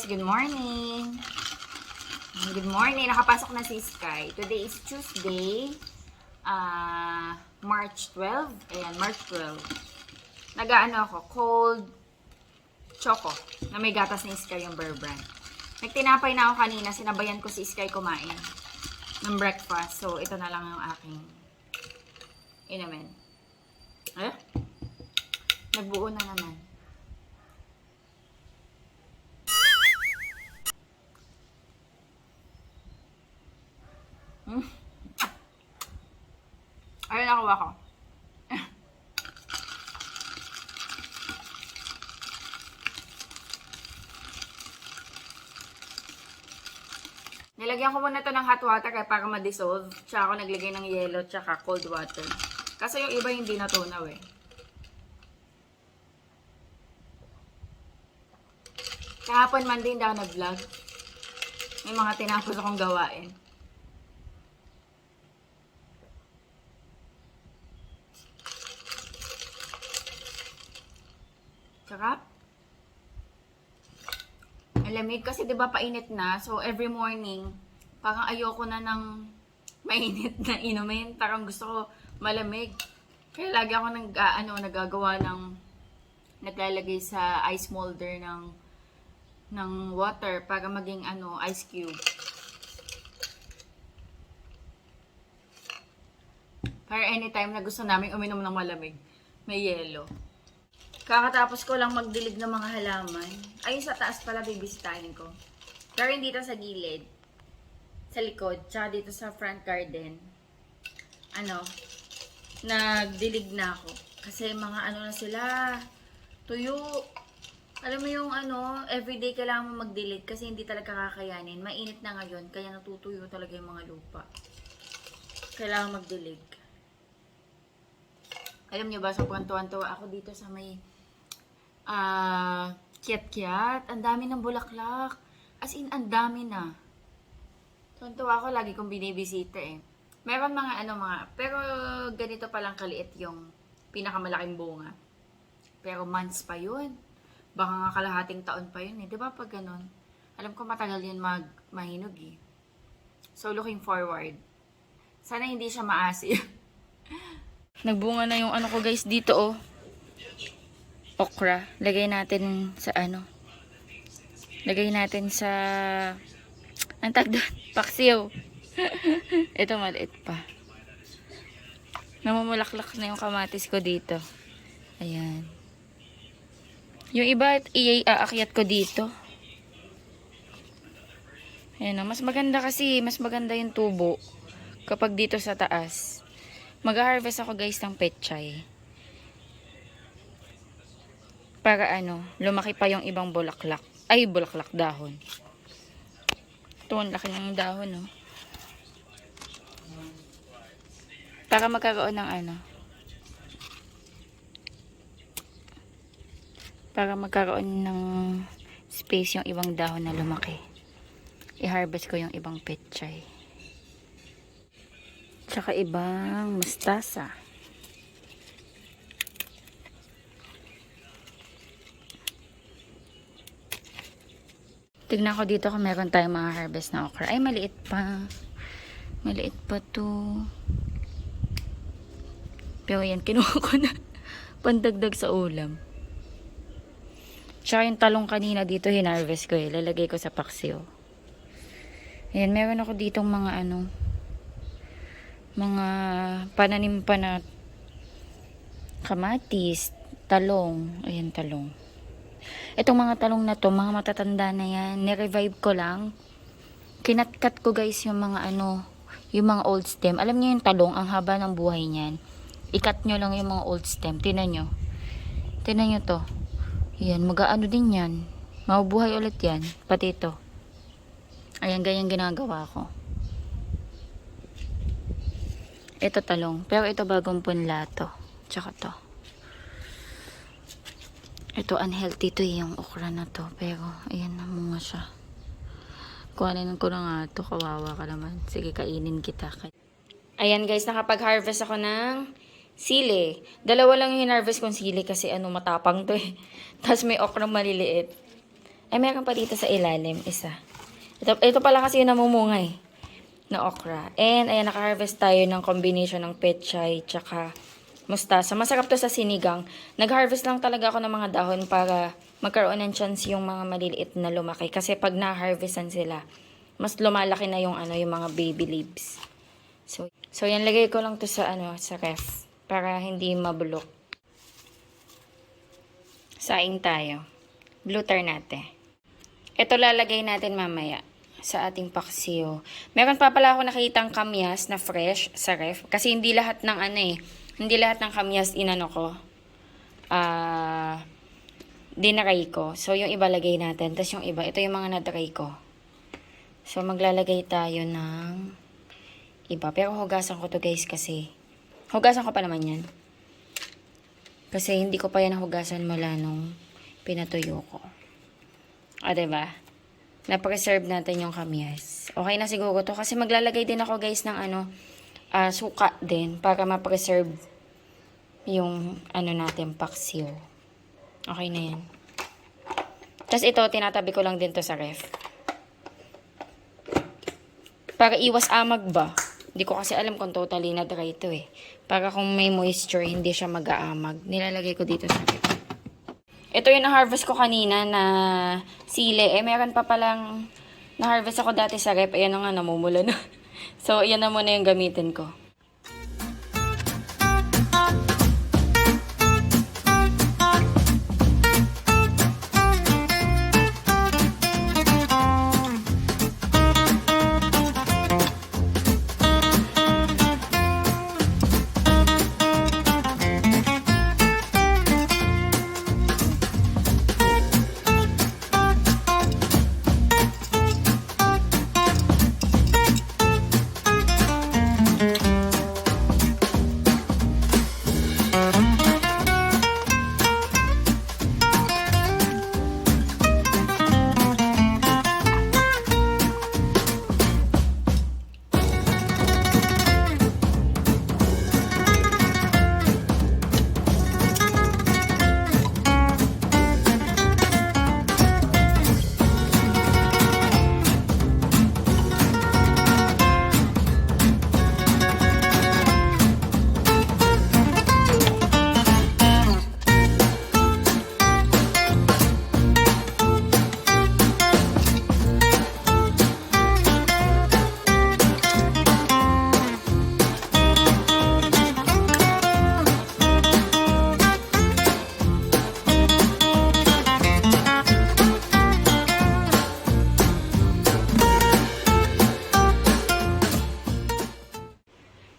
guys, good morning. Good morning, nakapasok na si Sky. Today is Tuesday, March 12. Ayan, March 12. Nag-ano ako, cold choco na may gatas ni Sky yung Bear Brand. Nagtinapay na ako kanina, sinabayan ko si Sky kumain ng breakfast. So, ito na lang yung aking inumin. Nagbuo na naman. Ayun, nakuha ko. Nilagyan ko muna ito ng hot water kaya para ma-dissolve. Tsaka ako naglagay ng yellow tsaka cold water. Kasi yung iba hindi natunaw eh. Kahapon man din daw nag-vlog. May mga tinapos akong gawain. Sarap. Malamig kasi 'di ba painit na. So every morning, parang ayoko na ng mainit na inumin. Parang gusto ko malamig. Kaya lagi ako nagagawa ng naglalagay sa ice molder ng water para maging ice cube. Para anytime na gusto namin uminom ng malamig, may yelo. Kakatapos ko lang magdilig ng mga halaman. Ayun sa taas pala bibisitahin ko. Pero hindi dito sa gilid. Sa likod. Tsaka dito sa front garden. Nagdilig na ako. Kasi mga na sila. Tuyo. Alam mo yung everyday kailangan mo magdilig kasi hindi talaga kakayanin. Mainit na ngayon. Kaya natutuyo talaga yung mga lupa. Kailangan magdilig. Alam niyo ba, sobrang tuwan-tuwa ako dito sa may kiat-kiat. Ang dami ng bulaklak. As in, ang dami na. Tuwan-tuwa ako, lagi kong binibisita eh. Meron pero ganito palang kaliit yung pinakamalaking bunga. Pero months pa yun. Baka nga kalahating taon pa yun eh. Diba pag ganun? Alam ko matagal yun mahinog eh. So, looking forward. Sana hindi siya maasim. Nagbunga na yung ko guys dito oh. Okra. Lagay natin sa Lagay natin sa ang tag doon. Paksiw. Ito maliit pa. Namumulaklak na yung kamatis ko dito. Ayan. Yung iba iaakyat ko dito. Ayan o. Mas maganda yung tubo kapag dito sa taas. Mag-harvest ako guys ng petchay. Para lumaki pa yung ibang bulaklak. Ay, bulaklak dahon. Ito, ang laki ng dahon, no? Para magkaroon ng para magkaroon ng space yung ibang dahon na lumaki. I-harvest ko yung ibang petchay. Tsaka ibang mustasa. Tignan ko dito kung meron tayong mga harvest na okra. Ay, maliit pa. Maliit pa to. Pero yan, kinuha ko na. Pandagdag sa ulam. Tsaka yung talong kanina dito, hinarvest ko eh. Lalagay ko sa paksiw. Ayan, meron ako ditong mga mga pananim pa na kamatis, talong. Ayan, talong. Itong mga talong na to, mga matatanda na yan. Ni-revive ko lang. Kinatkat ko guys yung mga yung mga old stem. Alam niyo yung talong, ang haba ng buhay niyan. I-cut nyo lang yung mga old stem. Tinan nyo. Tinan nyo to. Ayan, din yan. Mabubuhay ulit yan. Pati ito. Ayan, ganyan ginagawa ko. Ito talong. Pero ito bagong punla to. Tsaka to. Ito unhealthy to yung okra na to. Pero, ayan, namunga siya. Kuhanin ko na nga to. Kawawa ka naman. Sige, kainin kita. Ayan guys, nakapag-harvest ako ng sili. Dalawa lang yung hinarvest kong sili kasi matapang to eh. Tapos may okra maliliit. Ay, meron pa dito sa ilalim, isa. Ito pala kasi yung namumunga eh, na okra. And, ayan, naka-harvest tayo ng combination ng pechay, tsaka mustasa. Masarap to sa sinigang. Nag-harvest lang talaga ako ng mga dahon para magkaroon ng chance yung mga maliliit na lumaki. Kasi pag na-harvestan sila, mas lumalaki na yung, yung mga baby leaves. So yan, lagay ko lang to sa, sa ref. Para hindi mabulok. Saing tayo. Bluter natin. Ito lalagay natin mamaya sa ating paksiw. Meron pa pala ako nakitang kamyas na fresh sa ref. Kasi hindi lahat ng hindi lahat ng kamyas ko. Dinaray ko. So yung iba lagay natin. Tapos yung iba, ito yung mga nadry ko. So maglalagay tayo ng iba. Pero hugasan ko to guys kasi. Hugasan ko pa naman yan. Kasi hindi ko pa yan nahugasan mula nung pinatuyo ko. O, diba? Na-preserve natin yung kamyas. Okay na siguro to. Kasi maglalagay din ako guys ng suka din. Para ma-preserve yung natin, paksiw. Okay na yan. Tapos ito, tinatabi ko lang din to sa ref. Para iwas amag ba? Hindi ko kasi alam kung totally na dry ito eh. Para kung may moisture, hindi siya mag-aamag. Nilalagay ko dito sa ref. Ito yung na-harvest ko kanina na sili. Meron pa palang na-harvest ako dati sa ref. Ayan na nga, namumula na. So, ayan na muna yung gamitin ko.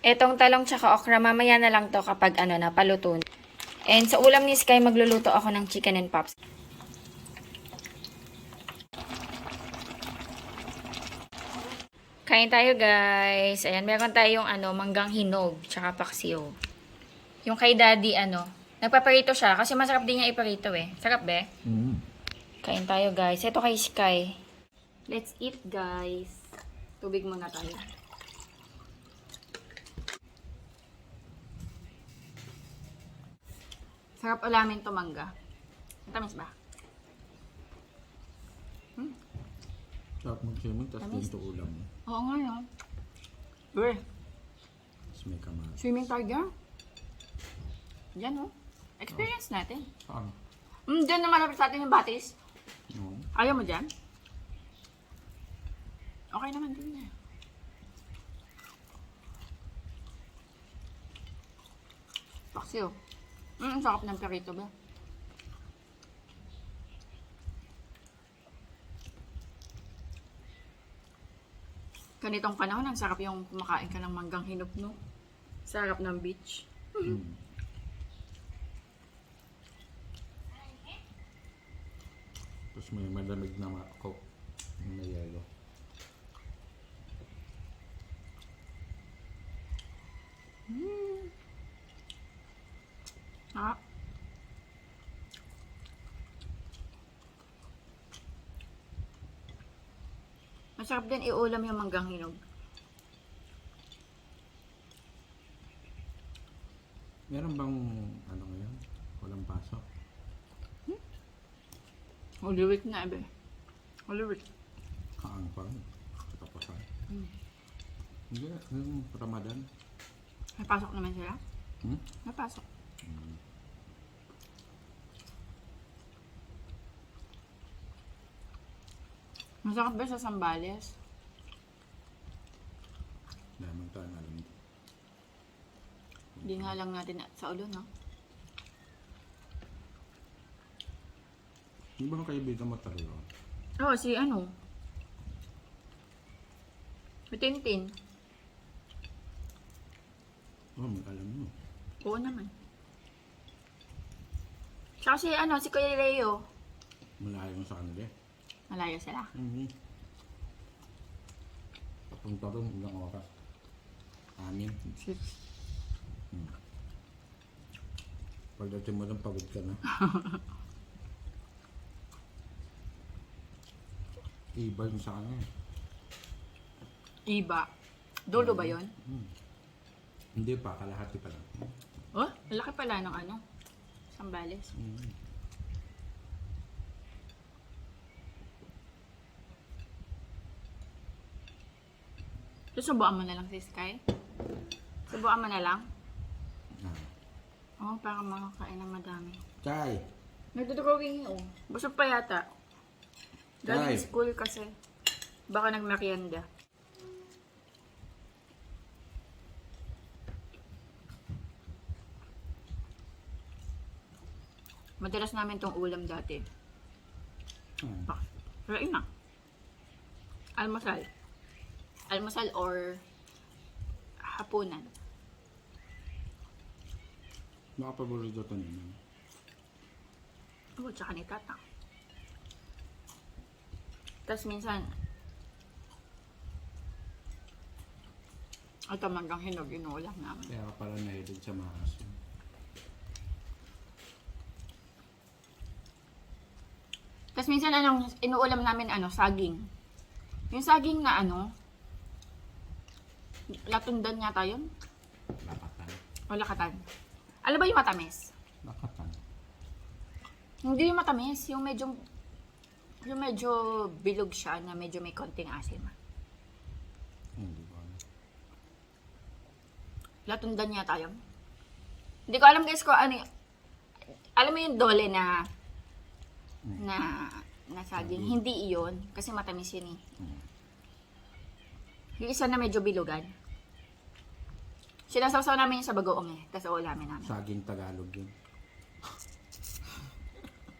Etong talong tsaka okra, mamaya na lang to kapag na paluto. And sa ulam ni Sky, magluluto ako ng chicken and pops. Kain tayo guys. Ayan, meron tayong manggang hinog tsaka paksiw. Yung kay daddy nagpaparito siya kasi masarap din niya iparito eh. Sarap be? Kain tayo guys. Ito kay Sky. Let's eat guys. Tubig muna tayo. Sarap ulamin to mangga. Tamis ba? Sarap mag-swimming, tapos Tamis. dito ulam. Oo nga yun. Uy, Tapos may kamatis. swimming tayo dyan. Diyan Experience natin. Saan? Diyan na malapit sa atin yung batis. No. Ayaw mo dyan? Okay naman din na. Paksiw. Sarap ng perito ba? Ganitong panahon, ang sarap yung kumakain ka ng manggang hinog, no? Sarap ng beach. Tapos may malamig na coke. May yelo. Ah. Masarap din iulam yung manggang hinog. Meron bang ngayon? Walang pasok? Holy week na, ebe. Ulit. Kaang pa rin. Katapasan. Hmm. Hindi, yung Ramadan. Napasok naman sila? Hmm? Napasok. Masakit ba sa Sambales? Damang tayo na alam. Hindi nga lang natin sa ulo, no? Yung bang kaibigan mo talaga? Oo, si ano? Si Tintin. Oh, may alam mo. Oo naman. Tsaka si ano, si Kuya Leo. Malayo sa kanila eh. Malayo sila. Papunta doon, ilang oras. 6. Pagdating mo doon, pagod ka na. Iba yung sa kanya eh. Iba. Dulo ba yon? Hindi pa, kalahati pa lang. Oh, malaki pala ng ano. Sambales. Susubuan mo na lang si Sky? Subuan mo na lang? Oo, para makakain ng madami. Chay! Nagdodrawing yun. Busog pa yata. Galing Tay. school kasi. Baka nagmerienda. Madalas namin tong ulam dati. Pero yun na. Almusal. Almusal or hapunan. Nakapaborito ito naman. Oo, tsaka ni Tata. Tapos minsan, ito manggang hinog, inuulam namin. Kaya ka pala nahilig sa maasim. Tapos minsan, anong inuulam namin, saging. Yung saging na latundan yata yun? Lakatan. O lakatan. Alam ba yung matamis? Lakatan. Hindi yung matamis, yung medyo bilog siya na medyo may konting asim. Hindi ko alam. Latundan yata yun. Hindi ko alam guys kung ano alam mo yung dole na saging. Hindi iyon. Kasi matamis yun eh. Yung isa na medyo bilugan. Sinasawsaw namin yung sa bagoong eh. Tapos uulamin namin. Saging Tagalog yun.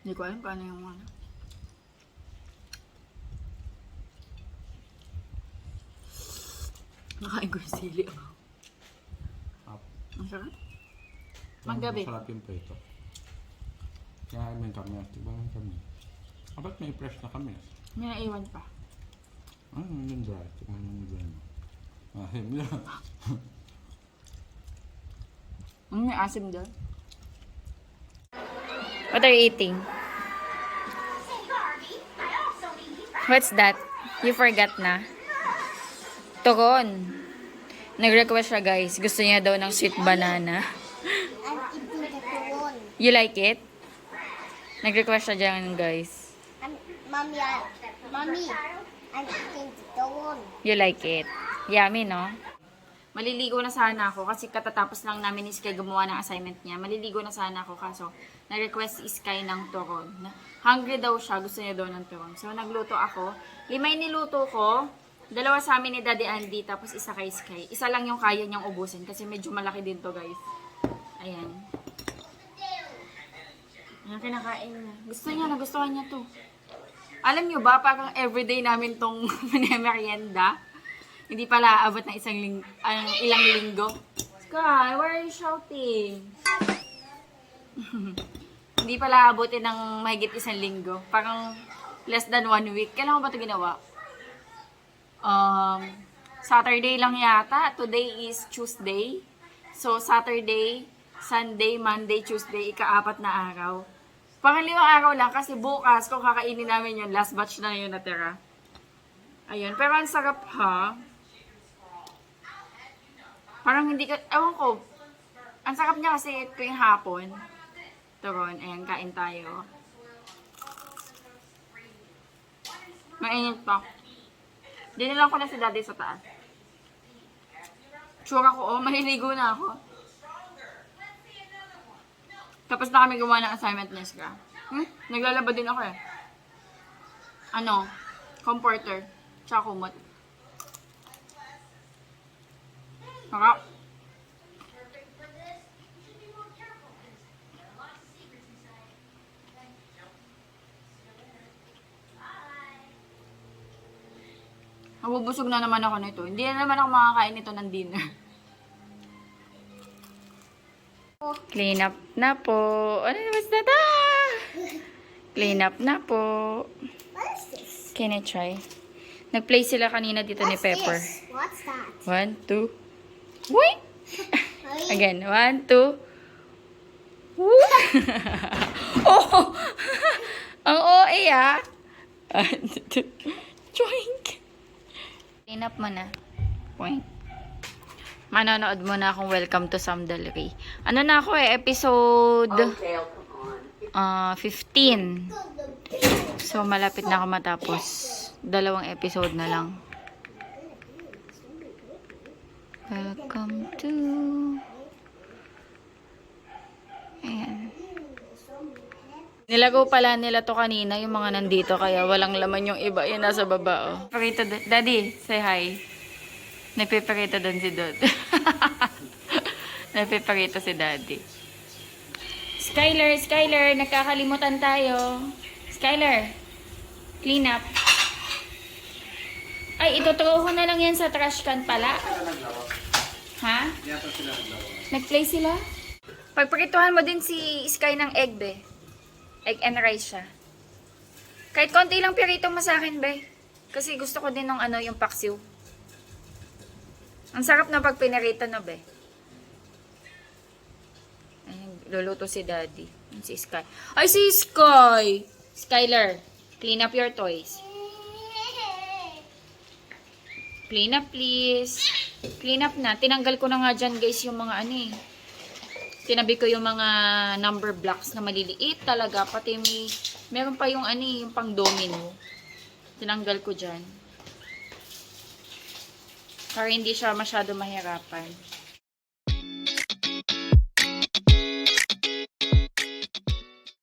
Hindi ko alam paano yung Nakain ko yung sili. Ang sarap. Manggabi. Masarap yung prito. Kaya may kami. Diba may kami? Ba't may fresh na kami? May naiwan pa. Yung dry. Tingnan yung dry mo. Ahim yan. May asim doon. What are you eating? What's that? You forgot na. Turon. Nag-request siya guys. Gusto niya daw ng sweet banana. I'm eating the turon. You like it? Nag-request siya dyan guys. Mommy, I'm eating the turon. You like it? Yummy, no? Maliligo na sana ako kasi katatapos lang namin ni Sky gumawa ng assignment niya. Maliligo na sana ako kaso na-request si Sky ng turon. Hungry daw siya, gusto niya daw ng turon. So nagluto ako. 5 niluto ko. 2 sa amin ni Daddy Andy, tapos isa kay Sky. Isa lang yung kaya niyang ubusin kasi medyo malaki din to guys. Ayan. Ayan, kinakain niya. Nagustuhan niya to. Alam niyo ba, parang everyday namin tong merienda. Hindi pala aabot ng ilang linggo. Sky, why are you shouting? Hindi pala abutin ng mahigit 1 linggo. Parang less than 1 week. Kailan mo ba ito ginawa? Saturday lang yata. Today is Tuesday. So, Saturday, Sunday, Monday, Tuesday, ika-4 na araw. Pangalawang araw lang kasi bukas kung kakainin namin yun, last batch na yun natira. Ayun. Pero ang sarap ha. Parang hindi ka, ewan ko. Ang sarap niya kasi tuwing hapon. Turon, ayan, kain tayo. Mainit pa. Dinilang ko na si daddy sa taas. Sure ako, maliligo na ako. Tapos na kami gumawa ng assignment ni Iska. Naglalaba din ako eh. Ano? Comforter. Tsaka kumot. Sarap. Nabubusog na naman ako nito. Hindi na naman ako makakain nito ng dinner. Clean up na po. Ano naman na ta? Clean up na po. What is this? Can I try? Nag-play sila kanina dito ni Pepper. This? What's that? 1, 2. Wait! Again. 1, 2. Woo! Oh! Ang OA ah. 1, 2. Choink! Clean up mo na. Point. Manonood mo na akong Welcome to Samdalri. Ano na ako episode 15. So, malapit na ako matapos. 2 episode na lang. Welcome to... Ayan. Nilago pala nila to kanina, yung mga nandito, kaya walang laman yung iba. Yan nasa baba, oh. Daddy, say hi. Nagpiparito doon si Dod. Nagpiparito si Daddy. Skyler, nagkakalimutan tayo. Skyler, clean up. Ay, ituturo ko na lang yan sa trash can pala. Ha? Nag-play sila? Pagprituhan mo din si Sky ng egg, be. Egg and rice siya. Kahit konti lang pirito mo sa akin, be. Kasi gusto ko din ng ano, yung paksiw. Ang sarap na pag pinirito na, be. Ayun, luluto si Daddy. Si Sky. Ay, si Sky! Skyler, clean up your toys. Clean up, please. Clean up na. Tinanggal ko na nga dyan, guys, yung mga ano eh. Tinabi ko yung mga number blocks na maliliit talaga. Pati meron pa yung ano eh, yung pang domino. Tinanggal ko dyan. Para hindi siya masyado mahirapan.